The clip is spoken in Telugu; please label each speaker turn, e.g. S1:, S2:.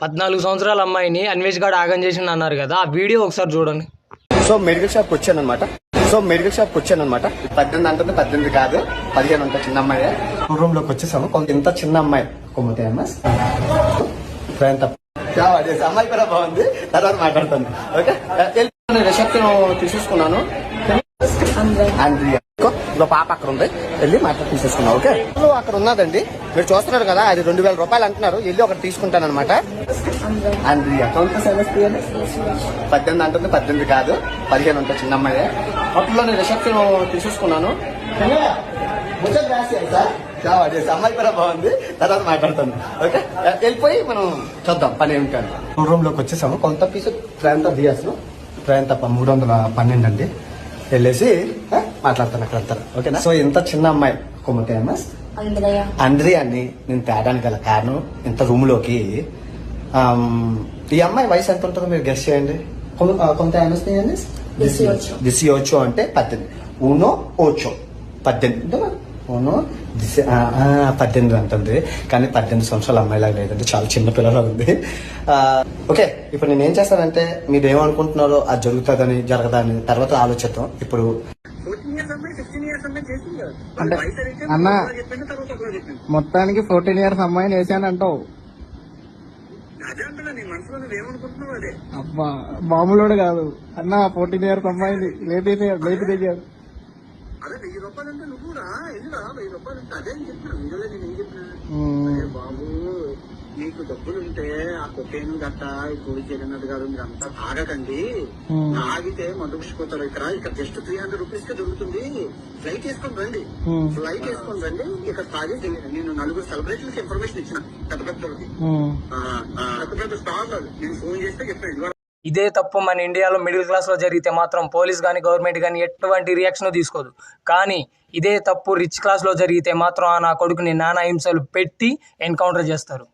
S1: 14 సంవత్సరాల అమ్మాయిని అన్వేష్ గాడు ఆగం చేసిండు అన్నారు కదా, ఆ వీడియో ఒకసారి చూడండి.
S2: సో మెడికల్ షాప్కి వచ్చాను అనమాట. 18 అంటుంది, 18 కాదు 15 అంత చిన్న అమ్మాయి. రూమ్ లోకి వచ్చేసాము. ఇంత చిన్న అమ్మాయి కొమ్మితే అమ్మాయి కూడా బాగుంది, తర్వాత మాట్లాడుతాను. ఓకే, రిసెప్షన్ తీసేసుకున్నాను. పాప అక్కడ ఉంది, వెళ్ళి మాట్లాడి తీసేసుకున్నాం. ఓకే, అక్కడ ఉన్నదండి, మీరు చూస్తున్నారు కదా, అది 2000 రూపాయలు అంటున్నారు. వెళ్ళి ఒకటి తీసుకుంటాను అనమాట. 18 అంటుంది, 18 కాదు 15 అంత చిన్న అమ్మాయి. అప్పుడు రిసెప్షన్ తీసేసుకున్నాను. అమ్మాయి కూడా బాగుంది, తర్వాత మాట్లాడుతాను. ఓకే, వెళ్ళిపోయి మనం చూద్దాం పని ఏమిటని. రూమ్ లోకి వచ్చేసాము. కొంత పీసు ట్రైన్ తో దియాసు, ట్రైన్ తప్ప 312 అండి. వెళ్ళేసి మాట్లాడతాను అక్కడ వెళ్తాను. ఓకేనా. సో ఇంత చిన్న అమ్మాయి కొమ్మతే అంద్రి అని నేను తేడానికి గల కారణం, ఇంత రూమ్ లోకి ఈ అమ్మాయి వయసు ఎంత ఉంటుందో మీరు గెస్ట్ చేయండి. కొంత 18 అంటే 18 ఊనో ఓచో 18 18 అంటుంది. కానీ 18 సంవత్సరాల అమ్మాయిలాగా లేదండి, చాలా చిన్న పిల్లలా ఉంది. ఓకే, ఇప్పుడు నేను ఏం చేస్తానంటే మీరు ఏమనుకుంటున్నారో అది జరుగుతుందని జరగదని తర్వాత ఆలోచిద్దాం. ఇప్పుడు
S3: అంటే అన్న మొత్తానికి 14 ఇయర్స్ అమ్మాయిని వేసాను అంటావు. అబ్బా మామూలుడు కాదు అన్న, 14 ఇయర్స్ అమ్మాయిని లేపి తెచ్చాడు.
S4: అదే 1000 రూపాయలు అంటే నువ్వు రా, ఎందుకు 1000 రూపాయలు అంటే అదే అని చెప్పిన వీడియోలో నేను ఏం చెప్పిన, బాబు మీకు డబ్బులుంటే ఆ కొట్టేను గట్ట గుడి జగన్నాథ్ గారు మీరు అంతా తాగకండి, తాగితే మందుకుపోతారు. ఇక్కడ జస్ట్ 300 రూపీస్ కే దొరుకుతుంది. ఫ్లైట్ వేసుకొని రండి, ఇక్కడ తాగి నేను 4 సెలబ్రిటీలకు ఇన్ఫర్మేషన్ ఇచ్చిన, పెద్ద పెద్ద స్టార్ నేను ఫోన్ చేస్తే చెప్పాను.
S1: ఇదే తప్పు మన ఇండియాలో మిడిల్ క్లాస్లో జరిగితే మాత్రం పోలీస్ కానీ గవర్నమెంట్ కానీ ఎటువంటి రియాక్షన్ తీసుకోదు. కానీ ఇదే తప్పు రిచ్ క్లాస్లో జరిగితే మాత్రం నా కొడుకుని నానా హింసలు పెట్టి ఎన్కౌంటర్ చేస్తారు.